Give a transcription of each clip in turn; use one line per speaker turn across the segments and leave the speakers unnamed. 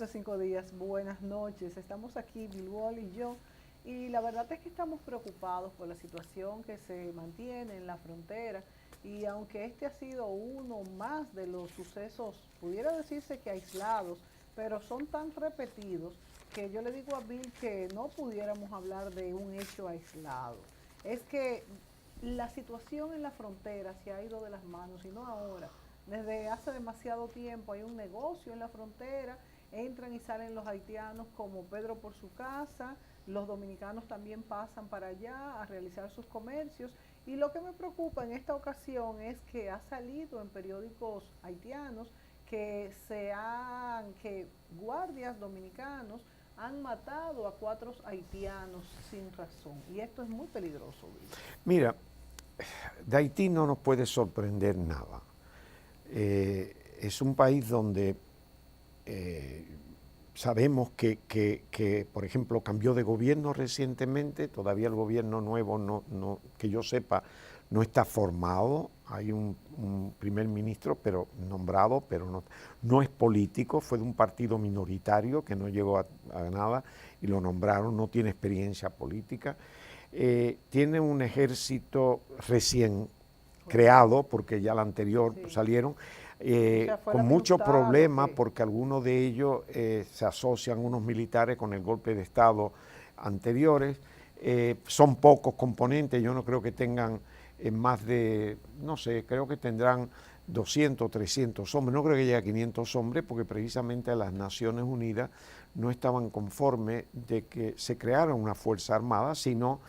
hace 5 días. Buenas noches. Estamos aquí, Bilbol y yo, y la verdad es que estamos preocupados por la situación que se mantiene en la frontera. Y aunque este ha sido uno más de los sucesos, pudiera decirse que aislados, pero son tan repetidos que yo le digo a Bill que no pudiéramos hablar de un hecho aislado. Es que la situación en la frontera se ha ido de las manos y no ahora. Desde hace demasiado tiempo hay un negocio en la frontera, entran y salen los haitianos como Pedro por su casa, los dominicanos también pasan para allá a realizar sus comercios, y lo que me preocupa en esta ocasión es que ha salido en periódicos haitianos que guardias dominicanos han matado a 4 haitianos sin razón, y esto es muy peligroso.
Mira, de Haití no nos puede sorprender nada. Es un país donde sabemos que, por ejemplo, cambió de gobierno recientemente. Todavía el gobierno nuevo, que yo sepa, no está formado. Hay un primer ministro pero nombrado, pero no es político, fue de un partido minoritario que no llegó a nada y lo nombraron, no tiene experiencia política. Tiene un ejército recién creado, porque ya el anterior salieron, con muchos problemas, porque algunos de ellos se asocian unos militares con el golpe de Estado anteriores. Son pocos componentes, yo no creo que tengan más de, no sé, creo que tendrán 200, 300 hombres, no creo que llegue a 500 hombres, porque precisamente las Naciones Unidas no estaban conformes de que se creara una fuerza armada, sino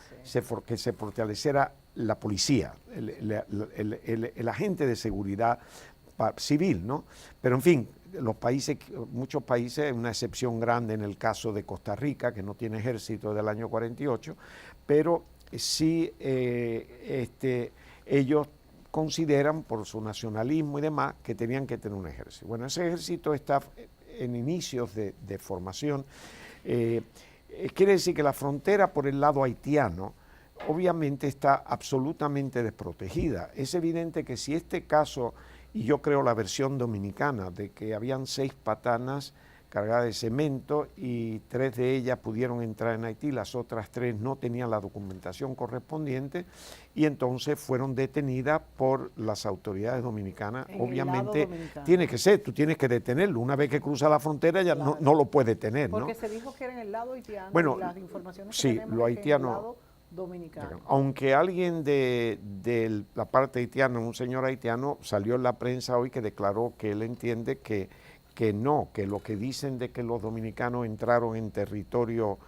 que se fortaleciera la policía, el agente de seguridad civil, ¿no? Pero en fin, muchos países, una excepción grande en el caso de Costa Rica, que no tiene ejército desde el año 48, pero sí ellos consideran por su nacionalismo y demás que tenían que tener un ejército. Bueno, ese ejército está en inicios de formación. Quiere decir que la frontera por el lado haitiano obviamente está absolutamente desprotegida. Es evidente que si este caso, y yo creo la versión dominicana, de que habían 6 patanas cargadas de cemento y 3 de ellas pudieron entrar en Haití, las otras 3 no tenían la documentación correspondiente y entonces fueron detenidas por las autoridades dominicanas. Obviamente tiene que ser, tú tienes que detenerlo, una vez que cruza la frontera ya no lo puede tener, ¿no?
Porque se dijo que era en el lado haitiano,
bueno,
y las informaciones que
sí,
tenemos
lo
es que en el
haitiano,
lado dominicano.
Aunque alguien de la parte haitiana, un señor haitiano, salió en la prensa hoy que declaró que él entiende que no, que lo que dicen de que los dominicanos entraron en territorio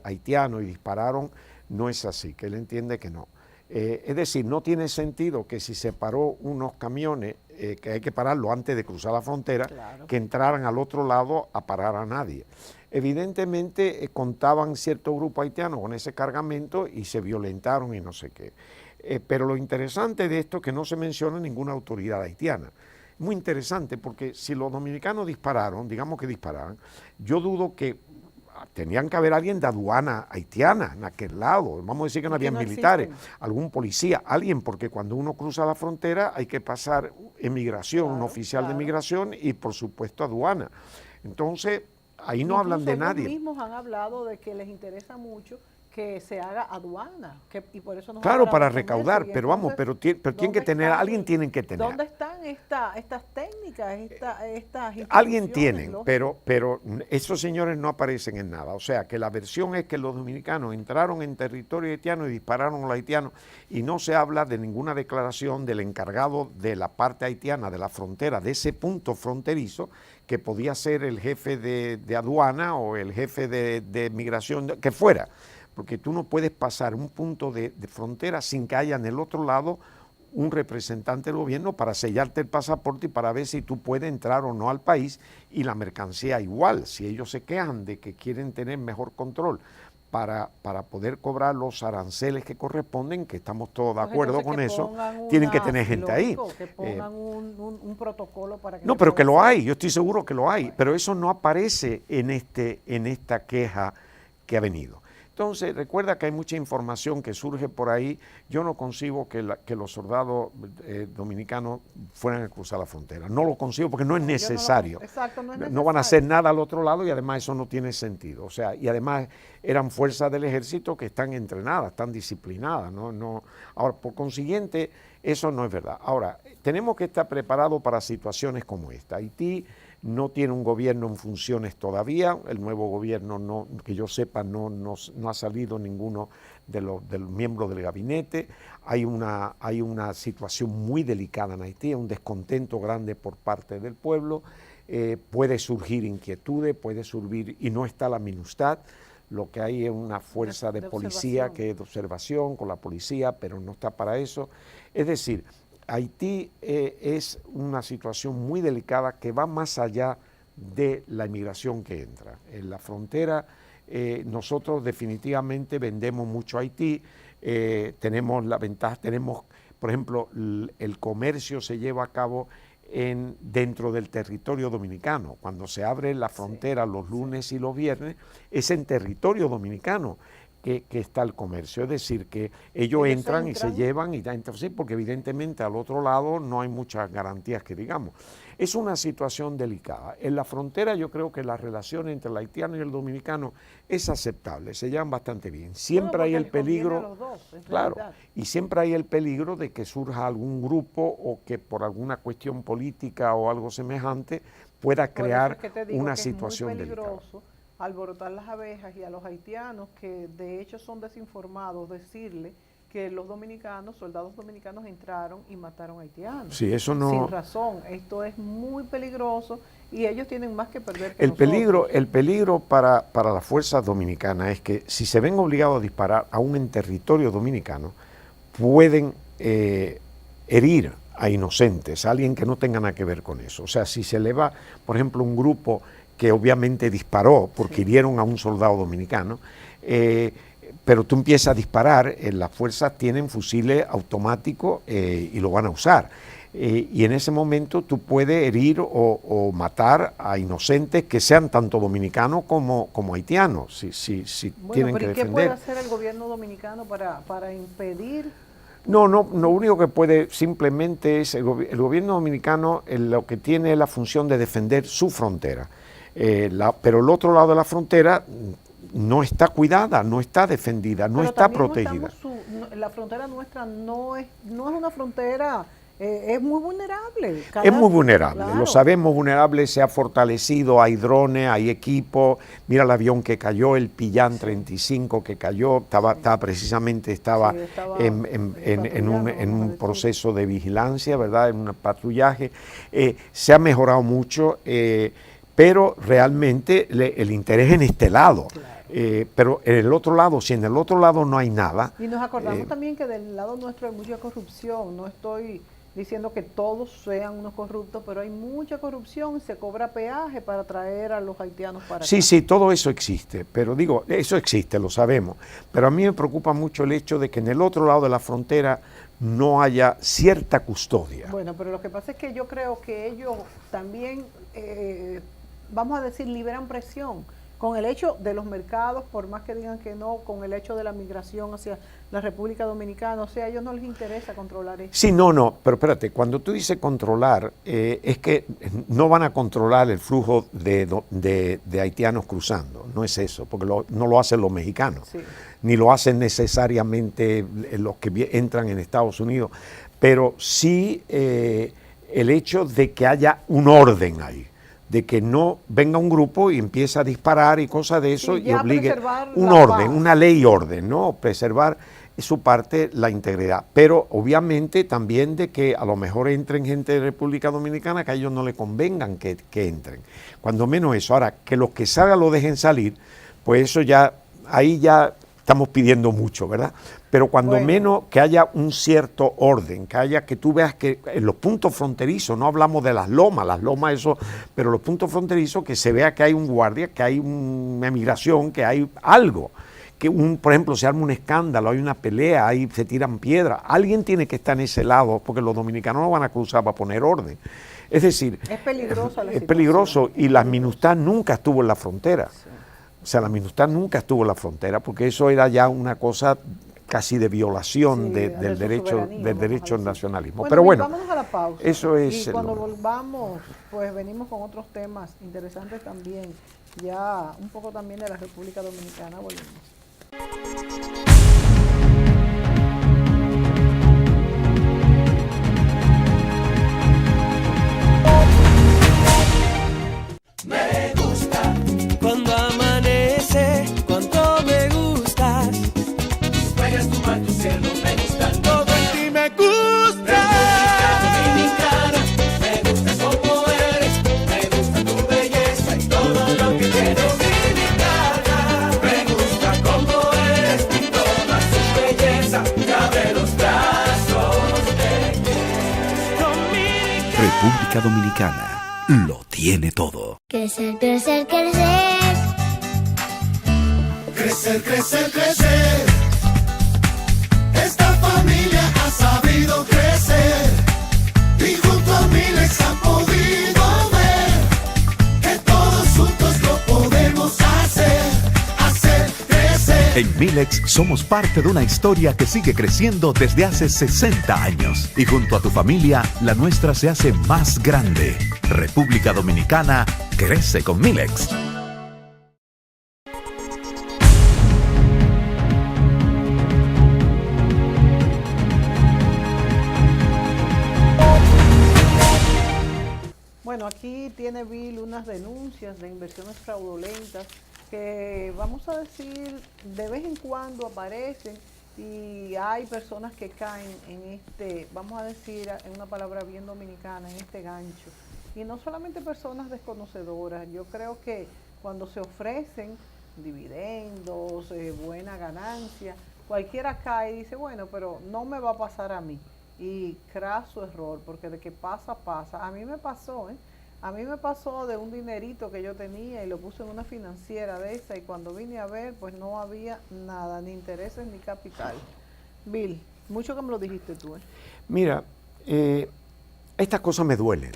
haitiano y dispararon, no es así, que él entiende que no. Es decir, no tiene sentido que si se paró unos camiones, que hay que pararlo antes de cruzar la frontera, claro, que entraran al otro lado a parar a nadie. Evidentemente contaban cierto grupo haitiano con ese cargamento y se violentaron y no sé qué. Pero lo interesante de esto es que no se menciona ninguna autoridad haitiana. Muy interesante, porque si los dominicanos dispararon, digamos que dispararan, yo dudo que tenían que haber alguien de aduana haitiana en aquel lado. Vamos a decir que no había militares, algún policía, alguien, porque cuando uno cruza la frontera hay que pasar emigración, claro, un oficial de migración y por supuesto aduana. Entonces, ahí no hablan de nadie.
Ellos mismos han hablado de que les interesa mucho que se haga aduana, y por eso
claro, para recaudar, pero vamos, pero tienen que tener, alguien tienen que tener.
¿Dónde están estas técnicas, estas
alguien tienen, pero esos señores no aparecen en nada. O sea, que la versión es que los dominicanos entraron en territorio haitiano y dispararon a los haitianos, y no se habla de ninguna declaración del encargado de la parte haitiana de la frontera, de ese punto fronterizo, que podía ser el jefe de aduana o el jefe de migración, que fuera. Porque tú no puedes pasar un punto de frontera sin que haya en el otro lado un representante del gobierno para sellarte el pasaporte y para ver si tú puedes entrar o no al país, y la mercancía igual. Si ellos se quejan de que quieren tener mejor control para poder cobrar los aranceles que corresponden, que estamos todos de acuerdo con eso, tienen que tener gente ahí.
Que pongan un protocolo para que...
No, pero que lo hay, yo estoy seguro que lo hay, pero eso no aparece en esta queja que ha venido. Entonces, recuerda que hay mucha información que surge por ahí. Yo no concibo que los soldados dominicanos fueran a cruzar la frontera. No lo concibo porque no es necesario.
Exacto, no es necesario.
No van a hacer nada al otro lado y además eso no tiene sentido. O sea, y además eran fuerzas del ejército que están entrenadas, están disciplinadas. Ahora, por consiguiente, eso no es verdad. Ahora, tenemos que estar preparados para situaciones como esta. Haití no tiene un gobierno en funciones todavía, el nuevo gobierno, que yo sepa, no ha salido ninguno de los miembros del gabinete. Hay una situación muy delicada en Haití, un descontento grande por parte del pueblo, puede surgir inquietudes, puede surgir, y no está la MINUSTAH. Lo que hay es una fuerza de policía que es de observación con la policía, pero no está para eso. Es decir, Haití es una situación muy delicada que va más allá de la inmigración que entra. En la frontera nosotros definitivamente vendemos mucho a Haití, tenemos la ventaja, por ejemplo, el comercio se lleva a cabo dentro del territorio dominicano. Cuando se abre la frontera los lunes y los viernes, es en territorio dominicano que está el comercio, es decir, que ellos entran y se llevan y entonces, porque evidentemente al otro lado no hay muchas garantías que digamos. Es una situación delicada. En la frontera yo creo que la relación entre el haitiano y el dominicano es aceptable, se llevan bastante bien. Siempre hay el peligro, claro, y siempre hay el peligro de que surja algún grupo o que por alguna cuestión política o algo semejante pueda crear una situación delicada.
Alborotar las abejas y a los haitianos que de hecho son desinformados, decirle que los dominicanos, soldados dominicanos entraron y mataron haitianos.
Sí, eso no...
Sin razón, esto es muy peligroso y ellos tienen más que perder que
el peligro para las fuerzas dominicanas es que si se ven obligados a disparar aún en territorio dominicano, pueden herir a inocentes, a alguien que no tenga nada que ver con eso. O sea, si se le va, por ejemplo, un grupo que obviamente disparó porque hirieron a un soldado dominicano, pero tú empiezas a disparar, las fuerzas tienen fusiles automáticos y lo van a usar. Y en ese momento tú puedes herir o matar a inocentes que sean tanto dominicanos como haitianos, si tienen que defender.
¿Qué puede hacer el gobierno dominicano para impedir?
No, lo único que puede simplemente es el gobierno dominicano lo que tiene es la función de defender su frontera. Pero el otro lado de la frontera no está cuidada, no está defendida, no está protegida.
La frontera nuestra no es una frontera, es muy vulnerable.
Es muy vulnerable,
claro.
Lo sabemos vulnerable, se ha fortalecido, hay drones, hay equipos. Mira el avión que cayó, el Pillán 35 que cayó, estaba en un proceso de vigilancia, ¿verdad? En un patrullaje. Se ha mejorado mucho. Pero realmente el interés en este lado. Claro. Pero en el otro lado, si en el otro lado no hay nada...
Y nos acordamos también que del lado nuestro hay mucha corrupción. No estoy diciendo que todos sean unos corruptos, pero hay mucha corrupción, se cobra peaje para traer a los haitianos para acá.
Sí, todo eso existe, pero digo, eso existe, lo sabemos. Pero a mí me preocupa mucho el hecho de que en el otro lado de la frontera no haya cierta custodia.
Bueno, pero lo que pasa es que yo creo que ellos también... vamos a decir, liberan presión con el hecho de los mercados, por más que digan que no, con el hecho de la migración hacia la República Dominicana, o sea, a ellos no les interesa controlar eso.
Sí, pero espérate, cuando tú dices controlar, es que no van a controlar el flujo de haitianos cruzando, no es eso, porque no lo hacen los mexicanos, sí, ni lo hacen necesariamente los que entran en Estados Unidos, pero sí el hecho de que haya un orden ahí, de que no venga un grupo y empiece a disparar y cosas de eso, y obligue un orden, una ley y orden, ¿no? Preservar su parte, la integridad. Pero obviamente también de que a lo mejor entren gente de República Dominicana que a ellos no les convengan que entren. Cuando menos eso. Ahora, que los que salgan lo dejen salir, pues eso ya, ahí ya estamos pidiendo mucho, ¿verdad? Pero cuando menos que haya un cierto orden, que tú veas que en los puntos fronterizos, no hablamos de las lomas eso, pero los puntos fronterizos, que se vea que hay un guardia, que hay una migración, que hay algo, que por ejemplo se arma un escándalo, hay una pelea, ahí se tiran piedras, alguien tiene que estar en ese lado, porque los dominicanos no van a cruzar para poner orden. Es decir,
es peligrosa la
es peligroso, y la MINUSTAH nunca estuvo en la frontera. Sí. sea, la MINUSTAH nunca estuvo en la frontera, porque eso era ya una cosa casi de violación del derecho al nacionalismo.
Bueno,
pero bueno,
vámonos a la pausa.
Eso es.
Y cuando volvamos, pues venimos con otros temas interesantes también, ya un poco también de la República Dominicana. Volvemos.
Me gusta cuando amanece, cuando me gustas. Juegas tu mar, tu cielo, me gusta todo en ti, me gusta. República Dominicana, me gusta como eres, me gusta tu belleza y todo lo que tienes. Dominicana, me gusta como eres y toda su belleza, te abre los brazos de Dominicana.
República Dominicana lo tiene todo.
Crecer, crecer, crecer.
Crecer, crecer, crecer. Esta familia ha sabido crecer y junto a Milex han podido ver que todos juntos lo podemos hacer crecer.
En Milex somos parte de una historia que sigue creciendo desde hace 60 años. Y junto a tu familia, la nuestra se hace más grande. República Dominicana crece con Milex.
Bueno, aquí tiene Bill unas denuncias de inversiones fraudulentas que, vamos a decir, de vez en cuando aparecen y hay personas que caen en este, vamos a decir en una palabra bien dominicana, en este gancho. Y no solamente personas desconocedoras, yo creo que cuando se ofrecen dividendos, buena ganancia, cualquiera cae y dice, bueno, pero no me va a pasar a mí. Y craso error, porque de que pasa, pasa. A mí me pasó, A mí me pasó de un dinerito que yo tenía y lo puse en una financiera de esa y cuando vine a ver, pues no había nada, ni intereses ni capital. Bill, mucho que me lo dijiste tú,
Mira, estas cosas me duelen.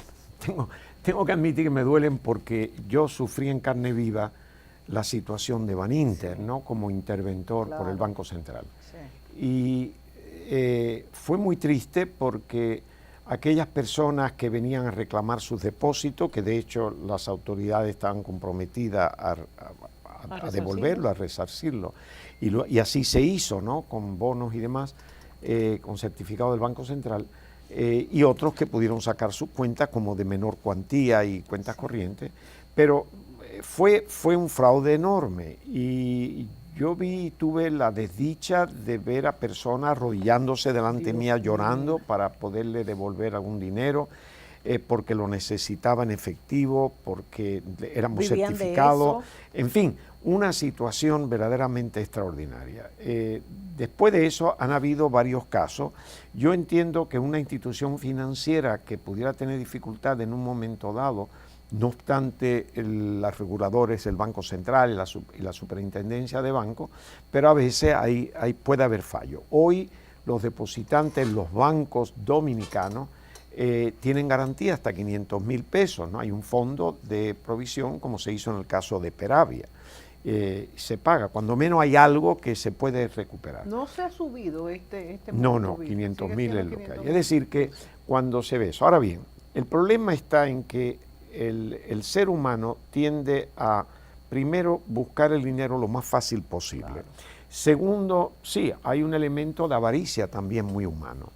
Tengo que admitir que me duelen porque yo sufrí en carne viva la situación de Baninter, ¿no? Como interventor por el Banco Central. Sí. Y fue muy triste porque aquellas personas que venían a reclamar sus depósitos, que de hecho las autoridades estaban comprometidas a devolverlo, a resarcirlo, y así se hizo, ¿no? Con bonos y demás, con certificado del Banco Central, y otros que pudieron sacar sus cuentas como de menor cuantía y cuentas corrientes, pero fue un fraude enorme y yo tuve la desdicha de ver a personas arrodillándose delante mía llorando para poderle devolver algún dinero, porque lo necesitaba en efectivo, porque éramos certificados, en fin, una situación verdaderamente extraordinaria. Después de eso han habido varios casos. Yo entiendo que una institución financiera que pudiera tener dificultad en un momento dado, no obstante los reguladores, el Banco Central y la Superintendencia de Bancos, pero a veces puede haber fallo. Hoy los depositantes, los bancos dominicanos, tienen garantía hasta 500,000 pesos, ¿no? Hay un fondo de provisión como se hizo en el caso de Peravia. Se paga, cuando menos hay algo que se puede recuperar.
¿No se ha subido este
No, 500,000 es lo que hay. Es decir, que cuando se ve eso. Ahora bien, el problema está en que el ser humano tiende a, primero, buscar el dinero lo más fácil posible. Claro. Segundo, sí, hay un elemento de avaricia también muy humano.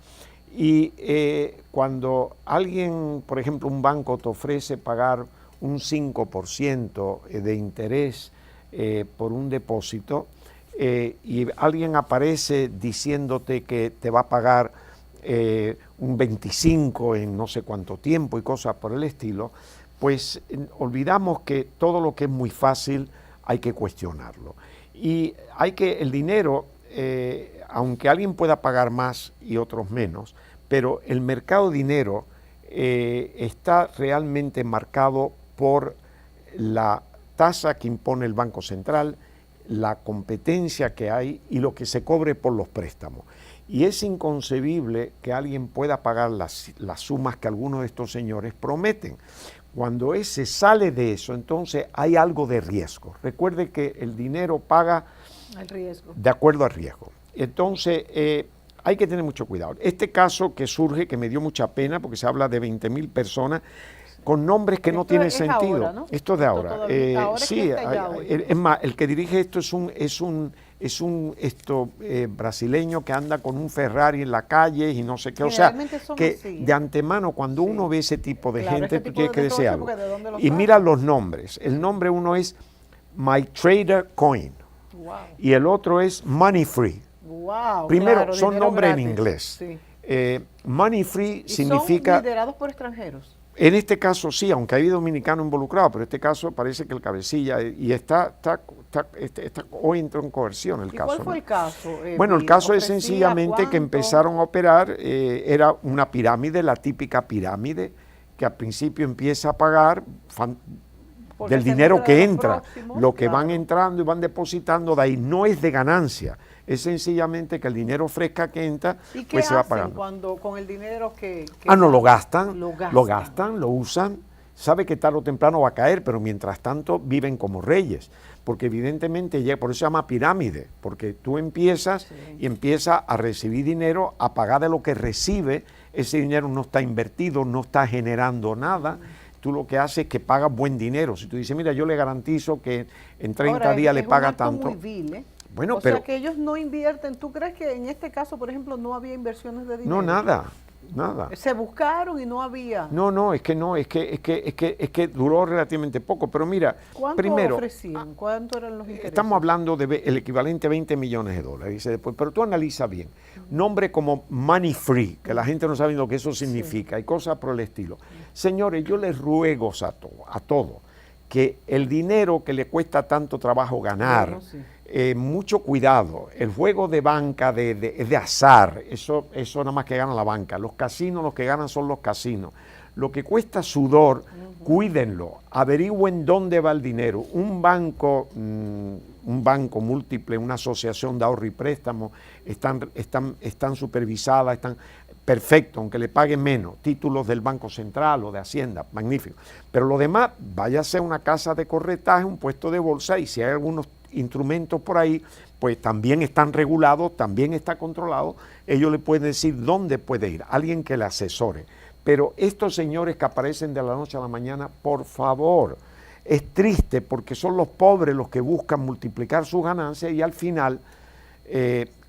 Y cuando alguien, por ejemplo, un banco te ofrece pagar un 5% de interés por un depósito y alguien aparece diciéndote que te va a pagar un 25 en no sé cuánto tiempo y cosas por el estilo, pues olvidamos que todo lo que es muy fácil hay que cuestionarlo. Y el dinero, aunque alguien pueda pagar más y otros menos, pero el mercado de dinero está realmente marcado por la tasa que impone el Banco Central, la competencia que hay y lo que se cobre por los préstamos. Y es inconcebible que alguien pueda pagar las sumas que algunos de estos señores prometen. Cuando se sale de eso, entonces hay algo de riesgo. Recuerde que el dinero paga
El riesgo.
de acuerdo al riesgo. Entonces, hay que tener mucho cuidado. Este caso que surge, que me dio mucha pena, porque se habla de 20.000 personas, con nombres que no
Esto
tienen
es
sentido.
ahora, ¿no?
Esto es de
Esto
ahora.
todavía- ahora es que
Sí,
está ya hoy.
es más, el que dirige esto es un brasileño que anda con un Ferrari en la calle y no sé qué. O sea,
Generalmente son
que
así, ¿eh?
de antemano, cuando uno ve ese tipo de
Claro,
gente,
ese
tú
tipo
tienes
de
que decir
negocio,
algo.
porque ¿de dónde lo
Y
sacan?
mira los nombres. El nombre uno es My Trader Coin
Wow.
y el otro es Money Free.
Wow,
Primero,
claro,
son
dinero
nombres en
gratis.
inglés.
Sí.
Money Free
Y
significa...
son liderados por extranjeros.
En este caso sí, aunque hay dominicanos involucrados, pero en este caso parece que el cabecilla, y está hoy entró en coerción el
¿Y
caso.
cuál fue
¿no?
el caso?
Bueno, el
Bill?
caso es
¿Ofrecía
sencillamente que
cuánto?
empezaron a operar, era una pirámide, la típica pirámide, que al principio empieza a pagar
Porque
del
se
dinero
nutre
que
de los
entra,
próximos,
lo que
claro.
van entrando y van depositando de ahí, no es de ganancia, es sencillamente que el dinero fresca que entra,
¿Y qué
pues se va
hacen
pagando.
cuando con el dinero que
No, lo gastan,
Lo
lo usan, sabe que tarde o temprano va a caer, pero mientras tanto viven como reyes, porque evidentemente, por eso se llama pirámide, porque tú empiezas y empiezas a recibir dinero, a pagar de lo que recibe, ese dinero no está invertido, no está generando nada, tú lo que haces es que pagas buen dinero. Si tú dices, mira, yo le garantizo que en 30
Ahora,
días le
un
paga
acto
tanto.
muy vil, ¿eh?
Bueno,
o
pero
sea que ellos no invierten. ¿Tú crees que en este caso, por ejemplo, no había inversiones de dinero?
no, nada.
Se buscaron y no había.
No, es que duró relativamente poco, pero mira,
¿Cuánto
primero,
ofrecían? ¿Cuánto eran los intereses?
estamos hablando del equivalente a 20 millones de dólares, dice después, pero tú analiza bien, nombre como Money Free, que la gente no sabe lo que eso significa, y cosas por el estilo. Señores, yo les ruego a todos que el dinero que le cuesta tanto trabajo ganar,
Bueno, sí.
mucho cuidado, el juego de banca es de azar, eso nada más que gana la banca, los casinos los que ganan son los casinos, lo que cuesta sudor, cuídenlo, averigüen dónde va el dinero, un banco múltiple, una asociación de ahorro y préstamo, están supervisadas, están perfecto, aunque le paguen menos, títulos del Banco Central o de Hacienda, magnífico, pero lo demás, váyase a una casa de corretaje, un puesto de bolsa, y si hay algunos instrumentos por ahí, pues también están regulados, también está controlado, ellos le pueden decir dónde puede ir, alguien que le asesore. Pero estos señores que aparecen de la noche a la mañana, por favor, es triste porque son los pobres los que buscan multiplicar sus ganancias y al final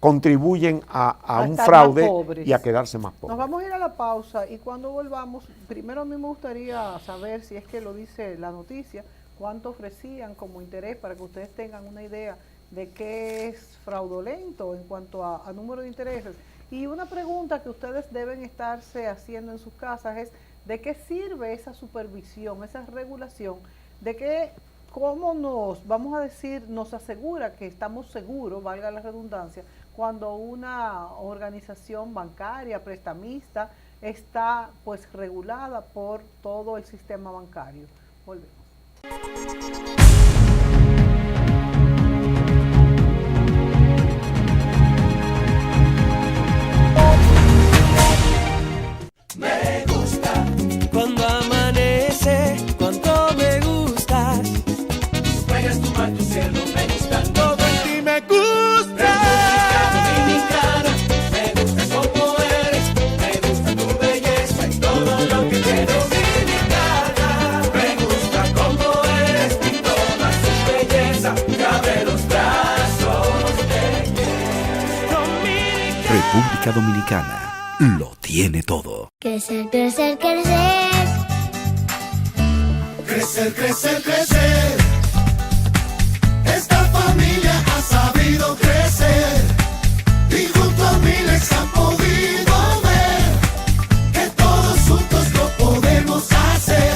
contribuyen a un
estar
fraude
más pobres.
y a quedarse más
Nos
pobres.
vamos a ir a la pausa y cuando volvamos, primero a mí me gustaría saber, si es que lo dice la noticia, cuánto ofrecían como interés para que ustedes tengan una idea de qué es fraudulento en cuanto a número de intereses. Y una pregunta que ustedes deben estarse haciendo en sus casas es, ¿de qué sirve esa supervisión, esa regulación? ¿De qué, cómo vamos a decir, nos asegura que estamos seguros, valga la redundancia, cuando una organización bancaria, prestamista, está pues regulada por todo el sistema bancario? Volvemos.
Me gusta cuando amanece, cuánto me gustas. Juegas tu mar, tu cielo, me gusta todo en ti, me gusta. Dominicana, me gusta como eres, me gusta tu belleza y todo lo que tienes. Dominicana, me gusta como eres y toda su belleza, cabe los brazos de
República Dominicana lo tiene todo.
Crecer, crecer, crecer.
Crecer, crecer, crecer. Esta familia ha sabido crecer y junto a Milex han podido ver que todos juntos lo podemos hacer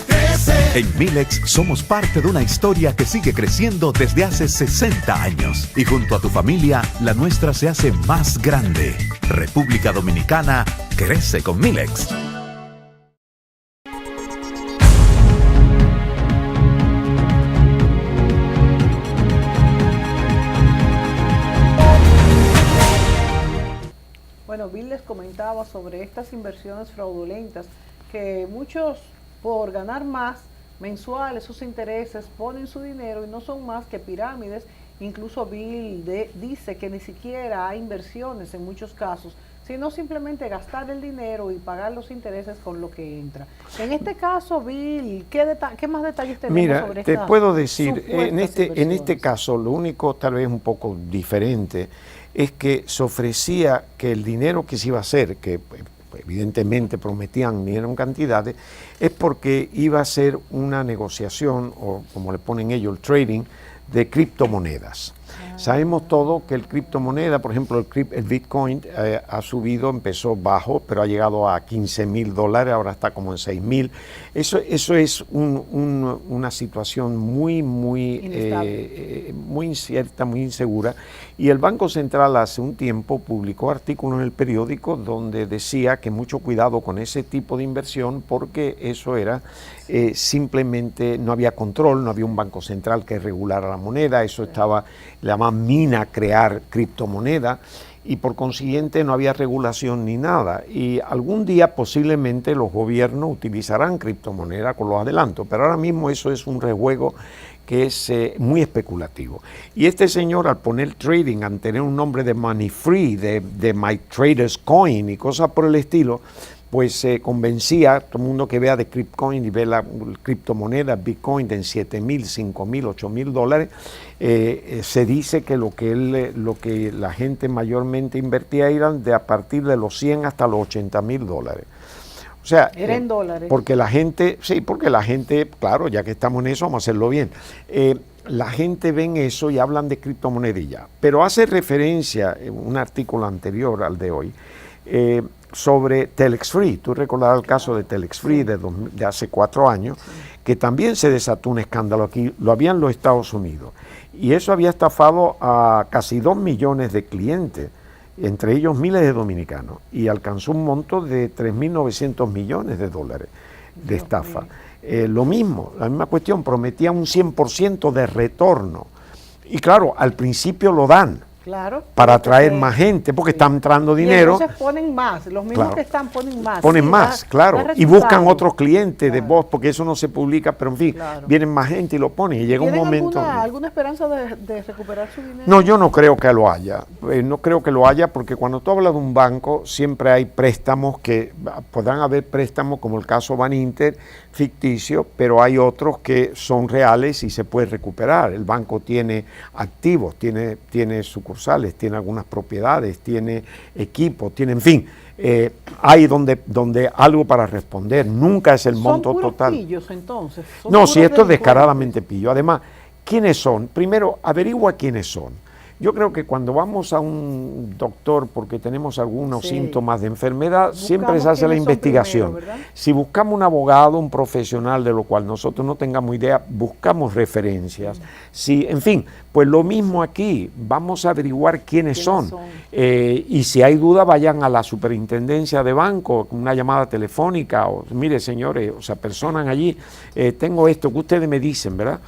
crecer.
En Milex somos parte de una historia que sigue creciendo desde hace 60 años. Y junto a tu familia, la nuestra se hace más grande. República Dominicana crece con Milex.
Bueno, Bill les comentaba sobre estas inversiones fraudulentas que muchos por ganar más mensual, esos intereses, ponen su dinero y no son más que pirámides. Incluso Bill dice que ni siquiera hay inversiones en muchos casos, sino simplemente gastar el dinero y pagar los intereses con lo que entra. En este caso, Bill, ¿qué más detalles tenemos sobre
te
estas
puedo decir, en este
inversiones?
caso, lo único tal vez un poco diferente es que se ofrecía que el dinero que se iba a hacer, que evidentemente prometían dinero en cantidades, es porque iba a ser una negociación, o como le ponen ellos, el trading, de criptomonedas. Sabemos todo que el criptomoneda, por ejemplo, el Bitcoin ha subido, empezó bajo, pero ha llegado a $15,000, ahora está como en 6,000. Eso es una situación muy incierta, muy insegura. Y el Banco Central hace un tiempo publicó artículos en el periódico donde decía que mucho cuidado con ese tipo de inversión porque eso era simplemente, no había control, no había un banco central que regulara la moneda, eso estaba, le llamaban mina crear criptomoneda y por consiguiente no había regulación ni nada. Y algún día posiblemente los gobiernos utilizarán criptomoneda con los adelantos, pero ahora mismo eso es un rejuego que es muy especulativo. Y este señor, al poner trading, al tener un nombre de Money Free, de My Traders Coin y cosas por el estilo, pues se convencía a todo el mundo que vea de Cryptcoin y ve la criptomoneda Bitcoin de $7,000, $5,000, $8,000. Se dice que lo que la gente mayormente invertía eran de a partir de los 100 hasta los $80,000. O sea,
era en dólares.
Porque la gente, claro, ya que estamos en eso, vamos a hacerlo bien. La gente ven eso y hablan de criptomoneda y ya. Pero hace referencia en un artículo anterior al de hoy sobre Telex Free. Tú recordarás el caso de Telex Free de hace 4 años, que también se desató un escándalo aquí, lo había en los Estados Unidos. Y eso había estafado a casi 2 millones de clientes, entre ellos miles de dominicanos, y alcanzó un monto de $3,900 millones de estafa. Lo mismo, la misma cuestión, prometían un 100% de retorno. Y claro, al principio lo dan.
Claro,
para atraer más gente, porque está entrando dinero.
Y entonces ponen más, los mismos que están ponen más.
Ponen más, claro, y buscan otros clientes de voz, porque eso no se publica, pero en fin, vienen más gente y lo ponen, y llega un momento...
¿Alguna esperanza de recuperar su dinero?
No, yo no creo que lo haya, no creo que lo haya, porque cuando tú hablas de un banco, siempre hay préstamos que, podrán haber préstamos, como el caso Baninter, ficticio, pero hay otros que son reales y se puede recuperar. El banco tiene activos, tiene sucursales, tiene algunas propiedades, tiene equipos, tiene, en fin, hay donde algo para responder. Nunca es el monto total. ¿Son
pillos entonces?
No, si esto es descaradamente pillo. Además, ¿quiénes son? Primero, averigua quiénes son. Yo creo que cuando vamos a un doctor porque tenemos algunos síntomas de enfermedad, siempre se hace la investigación. Primero, si buscamos un abogado, un profesional de lo cual nosotros no tengamos idea, buscamos referencias. Si, en fin, pues lo mismo aquí, vamos a averiguar quiénes son. Y si hay duda, vayan a la superintendencia de banco, una llamada telefónica, o mire señores, o sea, personas allí, tengo esto que ustedes me dicen, ¿verdad?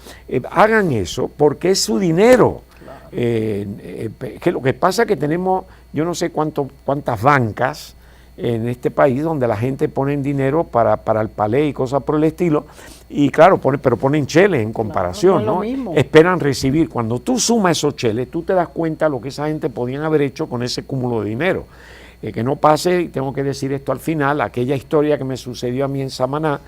Hagan eso porque es su dinero. Que lo que pasa es que tenemos, yo no sé cuántas bancas en este país donde la gente pone dinero para el palé y cosas por el estilo, y claro, pero ponen cheles en comparación, ¿no? Esperan recibir. Cuando tú sumas esos cheles, tú te das cuenta de lo que esa gente podían haber hecho con ese cúmulo de dinero. Que no pase, y tengo que decir esto al final, aquella historia que me sucedió a mí en Samaná,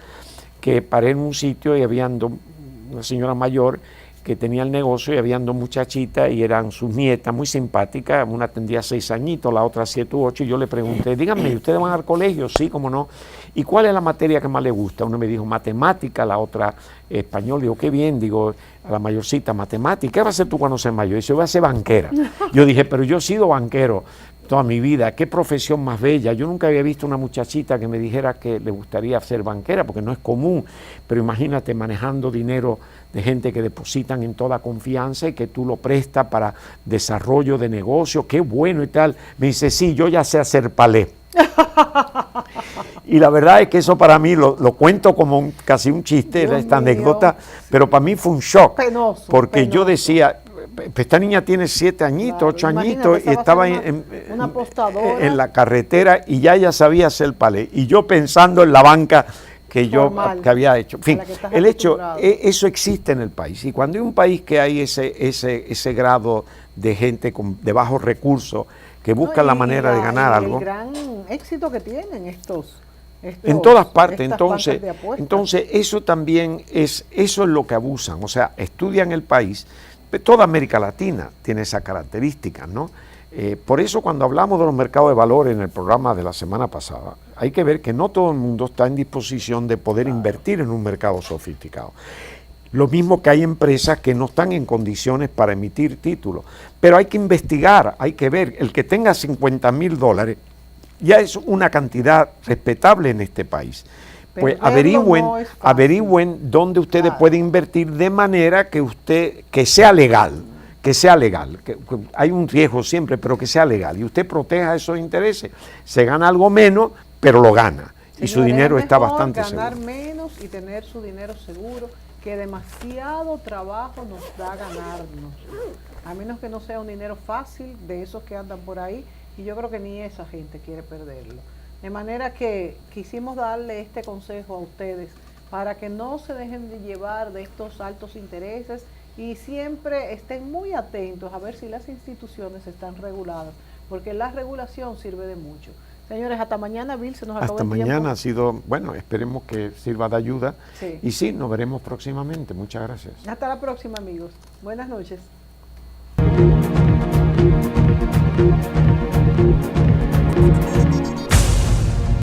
que paré en un sitio y había una señora mayor que tenía el negocio y habían 2 muchachitas y eran sus nietas muy simpáticas, una tendría 6 añitos, la otra 7 u 8, y yo le pregunté, díganme, ¿ustedes van al colegio? Sí, cómo no. ¿Y cuál es la materia que más le gusta? Uno me dijo matemática, la otra español. Digo, qué bien, digo, a la mayorcita, matemática. ¿Qué vas a hacer tú cuando seas mayor? Dice, yo voy a ser banquera. Yo dije, pero yo he sido banquero toda mi vida, qué profesión más bella. Yo nunca había visto una muchachita que me dijera que le gustaría ser banquera, porque no es común, pero imagínate manejando dinero de gente que depositan en toda confianza y que tú lo prestas para desarrollo de negocio, qué bueno y tal. Me dice, sí, yo ya sé hacer palé. Y la verdad es que eso para mí lo cuento como casi un chiste, esta anécdota, pero para mí fue un shock, porque yo decía, esta niña tiene 7 añitos, 8 añitos, y estaba en la carretera y ya ella sabía hacer palé. Y yo pensando en la banca
formal,
que había hecho. En fin,
a la que estás
el hecho,
acostumbrado.
eso existe en el país. Y cuando hay un país que hay ese grado de gente de bajos recursos que busca la manera de ganar algo.
El gran éxito que tienen estos
En todas partes,
estas
entonces,
bancas de apuestas.
entonces eso también eso es lo que abusan, o sea, estudian el país, toda América Latina tiene esa característica, ¿no? Por eso cuando hablamos de los mercados de valores en el programa de la semana pasada, hay que ver que no todo el mundo está en disposición de poder invertir en un mercado sofisticado. Lo mismo que hay empresas que no están en condiciones para emitir títulos, pero hay que investigar, hay que ver, el que tenga $50,000 ya es una cantidad respetable en este país. Pues
Perderlo no es fácil.
averigüen dónde ustedes
Claro.
pueden invertir de manera que sea legal, que hay un riesgo siempre, pero que sea legal, y usted proteja esos intereses, se gana algo menos, pero lo gana, y su
Señores,
dinero
es
está
mejor
bastante
ganar
seguro.
menos y tener su dinero seguro, que demasiado trabajo nos da ganarnos. A menos que no sea un dinero fácil de esos que andan por ahí, y yo creo que ni esa gente quiere perderlo. De manera que quisimos darle este consejo a ustedes para que no se dejen de llevar de estos altos intereses y siempre estén muy atentos a ver si las instituciones están reguladas, porque la regulación sirve de mucho. Señores, hasta mañana, Bill, se nos acabó
Hasta
el tiempo.
mañana ha sido, bueno, esperemos que sirva de ayuda,
Sí.
y sí, nos veremos próximamente. Muchas gracias.
Hasta la próxima, amigos. Buenas noches.